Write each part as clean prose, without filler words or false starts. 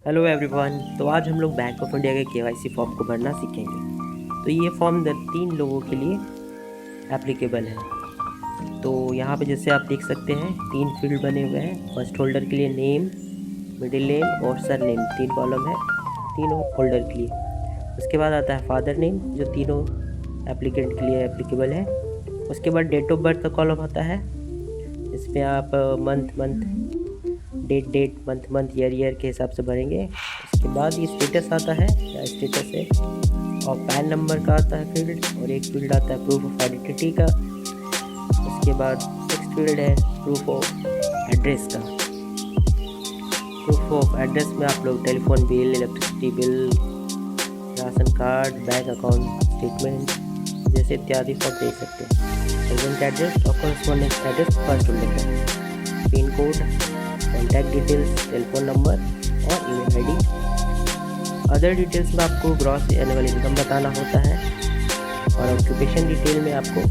Hello everyone. तो आज हम लोग बैंक ऑफ इंडिया के केवाईसी फॉर्म को भरना सीखेंगे। तो ये फॉर्म 3 लोगों के लिए एप्लीकेबल है। तो यहाँ पे जैसे आप देख सकते हैं 3 फील्ड बने हुए हैं। फर्स्ट होल्डर के लिए नेम, मिडिल नेम और सर नेम, 3 कॉलम है तीनों होल्डर के लिए। उसके बाद आता है फादर नेम जो तीनों एप्लीकेंट के लिए एप्लीकेबल है। उसके बाद डेट ऑफ बर्थ का कॉलम आता है, इसमें आप डेट मंथ ईयर के हिसाब से भरेंगे। उसके बाद ये स्टेटस आता है, क्या स्टेटस है, और पैन नंबर का आता है फील्ड, और एक फील्ड आता है प्रूफ ऑफ आइडेंटिटी का। उसके बाद नेक्स्ट फील्ड है प्रूफ ऑफ एड्रेस का। प्रूफ ऑफ एड्रेस में आप लोग telephone bill, electricity bill, ration card, bank account statement जैसे इत्यादि सब दे सकते हैं। प्रेजेंट एड्रेस और कॉरेस्पॉन्डिंग एड्रेस फर्स्ट होल्डर का, pin code, contact details, telephone number और ईमेल आईडी। अदर डिटेल्स में आपको ग्रॉस एनुअल इनकम बताना होता है, और ऑक्यूपेशन डिटेल में आपको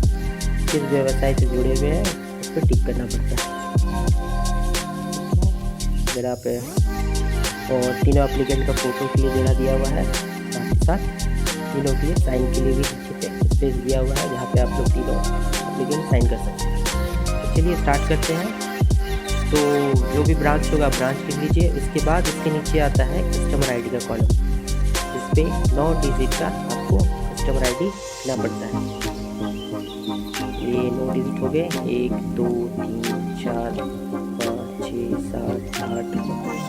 किस व्यवसाय से जुड़े हुए हैं उस पर टिक करना पड़ता है। अगर आप और तीनों एप्लीकेंट का फोटो के लिए देना दिया हुआ है, साथ ही साथ तीनों के लिए साइन के लिए भी नीचे पे स्पेस दिया हुआ है जहाँ पे आप लोग तीनों एप्लीकेंट साइन कर सकते हैं। तो चलिए स्टार्ट करते हैं। तो जो भी ब्रांच होगा ब्रांच लिख लीजिए। उसके बाद इसके नीचे आता है कस्टमर आईडी का कॉलम, इस पर 9 डिजिट का आपको कस्टमर आईडी लिखना पड़ता है। ये 9 डिजिट हो गए, 1 2 3 4 5 6 7 8।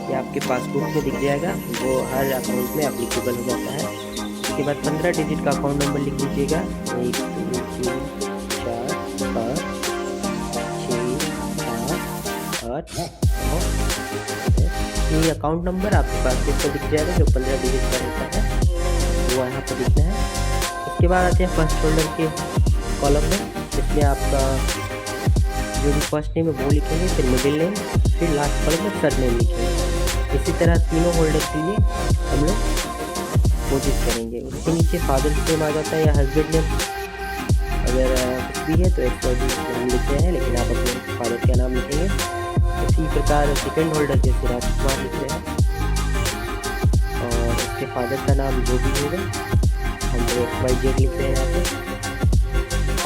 ये आपके पासबुक में दिख जाएगा, वो हर अकाउंट में एप्लीकेबल हो जाता है। उसके बाद 15 डिजिट का अकाउंट नंबर लिख लीजिएगा, 1 2 3 4 5 ये अकाउंट नंबर आपके पास पे दिख जाएगा जो 15 डिजिट का रहता है, वो यहाँ पर दिखना है। उसके बाद आते हैं फर्स्ट होल्डर के कॉलम में, जिसमें आपका जो भी फर्स्ट नेम है वो लिखेंगे, फिर मिडिल नेम, फिर लास्ट कॉलम में सर नेम लिखेंगे। इसी तरह तीनों होल्डर के लिए हम लोग कोशिश करेंगे। उसके नीचे फादर नेम आ जाता है या हस्बैंड नेम, अगर कुछ भी है तो एक नाम लिखते हैं, लेकिन आप अपने फादर का नाम लिखेंगे। इसी प्रकार सेकंड होल्डर जैसे राजकुमार लिख रहे हैं, और उसके फादर का नाम जो भी होगा हम लोग XYZ लिख रहे हैं यहाँ पे।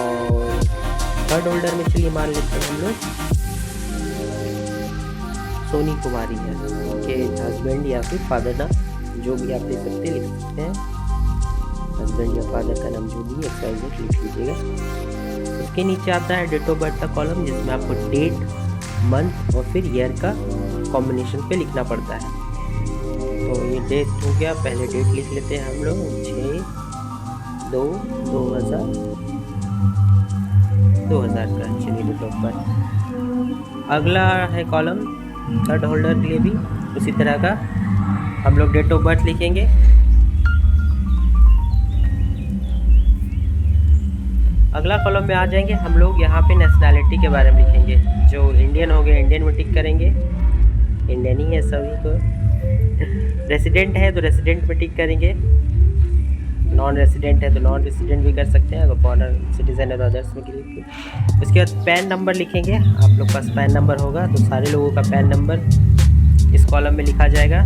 और थर्ड होल्डर में चलिए मान लेते हैं हम लोग सोनी कुमारी है, उनके हस्बैंड या फिर फादर नाम जो भी आप दे सकते लिख सकते हैं। हस्बैंड या फादर का नाम जो भी XYZ लिख लीजिएगा। उसके नीचे आता है डेट ऑफ बर्थ का कॉलम, जिसमें आपको डेट, मंथ और फिर ईयर का कॉम्बिनेशन पे लिखना पड़ता है। तो ये डेट हो गया, पहले डेट लिख लेते हैं हम लोग 6/2/2000 का, चलिए डेट ऑफ बर्थ। अगला है कॉलम थर्ड होल्डर के लिए भी उसी तरह का हम लोग डेट ऑफ बर्थ लिखेंगे। अगला कॉलम में आ जाएंगे हम लोग, यहाँ पे नेशनैलिटी के बारे में लिखेंगे। जो इंडियन हो गए इंडियन में टिक करेंगे, इंडियन ही है सभी को। रेसिडेंट है तो रेसिडेंट में टिक करेंगे, नॉन रेसिडेंट है तो नॉन रेसिडेंट भी कर सकते हैं, अगर फॉरेन सिटीजन है तो अदर्स में क्लिक। उसके बाद पैन नंबर लिखेंगे। आप लोग पास पैन नंबर होगा तो सारे लोगों का पैन नंबर इस कॉलम में लिखा जाएगा।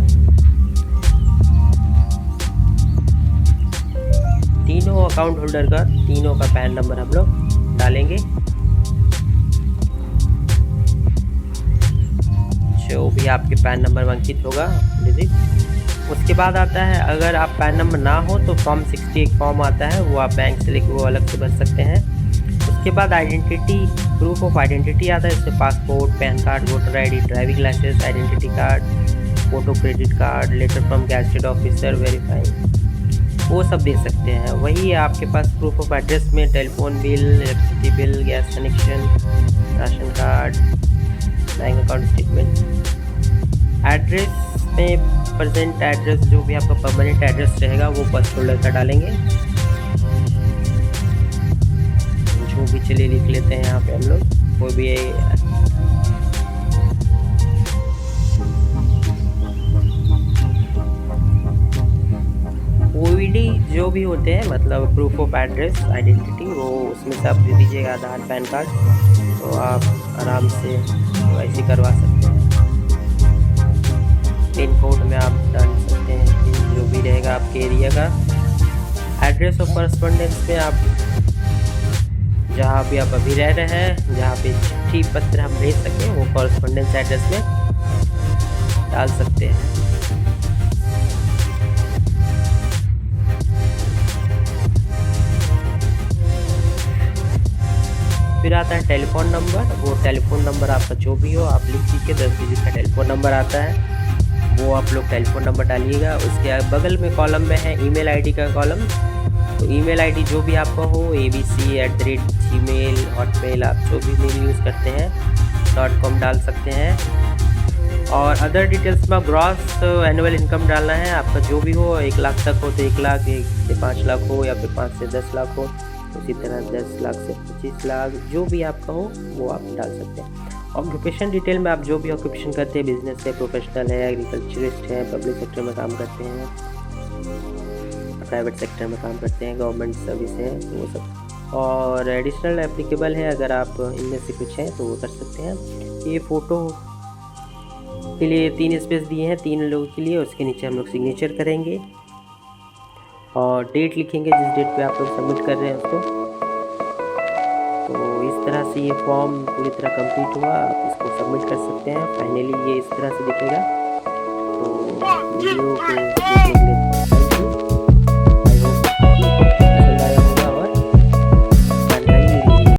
तीनों अकाउंट होल्डर का तीनों का पैन नंबर हम लोग डालेंगे, जो भी आपके पैन नंबर में अंकित होगा डिजिट। उसके बाद आता है, अगर आप पैन नंबर ना हो तो फॉर्म 60 एक फॉर्म आता है, वो आप बैंक से लेकर वो अलग से भर सकते हैं। उसके बाद आइडेंटिटी, प्रूफ ऑफ आइडेंटिटी आता है, इसमें passport, pan card, voter ID, driving licence, identity card, photo credit card, letter from gazetted officer verifying, वो सब दे सकते हैं। वही आपके पास प्रूफ ऑफ एड्रेस में telephone bill, electricity bill, gas connection, ration card, bank account statement. Address में प्रेजेंट एड्रेस जो भी आपका परमानेंट एड्रेस रहेगा वो फर्स्ट होल्डर का डालेंगे, जो भी चलिए लिख लेते हैं यहाँ पे हम लोग। कोई भी OVD जो भी होते हैं, मतलब प्रूफ ऑफ एड्रेस, आइडेंटिटी, वो उसमें से आप दे दीजिएगा, आधार, पैन कार्ड, तो आप आराम से KYC करवा सकते हैं। पिन कोड में आप दिखेगा आपके एरिया का। एड्रेस ऑफ कॉरेस्पॉन्डेंस में आप जहाँ भी आप अभी रह रहे हैं, जहाँ पे चिट्ठी पत्र हम भेज सकें, वो कॉरेस्पॉन्डेंस एड्रेस में डाल सकते हैं। फिर आता है टेलीफोन नंबर। वो टेलीफोन नंबर आपका जो भी हो आप लिख दीजिए, 10 डिजिट का टेलीफोन नंबर आता है, वो आप लोग टेलीफोन नंबर डालिएगा। उसके बगल में कॉलम में है ईमेल आईडी का कॉलम, तो ईमेल आईडी जो भी आपका हो, abc@gmail, हॉटमेल, आप जो भी मेल यूज़ करते हैं .com डाल सकते हैं। और अदर डिटेल्स में ग्रॉस एनुअल इनकम डालना है आपका जो भी हो, 1 लाख तक हो तो 1 लाख, 1 से 5 लाख हो, या फिर 5 से 10 लाख हो, उसी तरह 10 लाख से 25 लाख जो भी आपका हो वो आप डाल सकते हैं। ऑक्यूपेशन डिटेल में आप जो भी ऑक्यूपेशन करते हैं, बिजनेस है, प्रोफेशनल है, एग्रीकल्चरिस्ट है, पब्लिक सेक्टर में काम करते हैं, प्राइवेट सेक्टर में काम करते हैं, गवर्नमेंट सर्विस है, वो सब। और एडिशनल एप्लीकेबल है, अगर आप इनमें से कुछ हैं तो वो कर सकते हैं। ये फ़ोटो के लिए 3 स्पेस दिए हैं 3 लोगों के लिए, उसके नीचे हम लोग सिग्नेचर करेंगे और डेट लिखेंगे जिस डेट पे आप लोग सबमिट कर रहे हैं उसको। तो इस तरह से ये फॉर्म पूरी तरह कंप्लीट हुआ, आप इसको सबमिट कर सकते हैं। फाइनली ये इस तरह से दिखेगा। तो वीडियो को देखने के लिए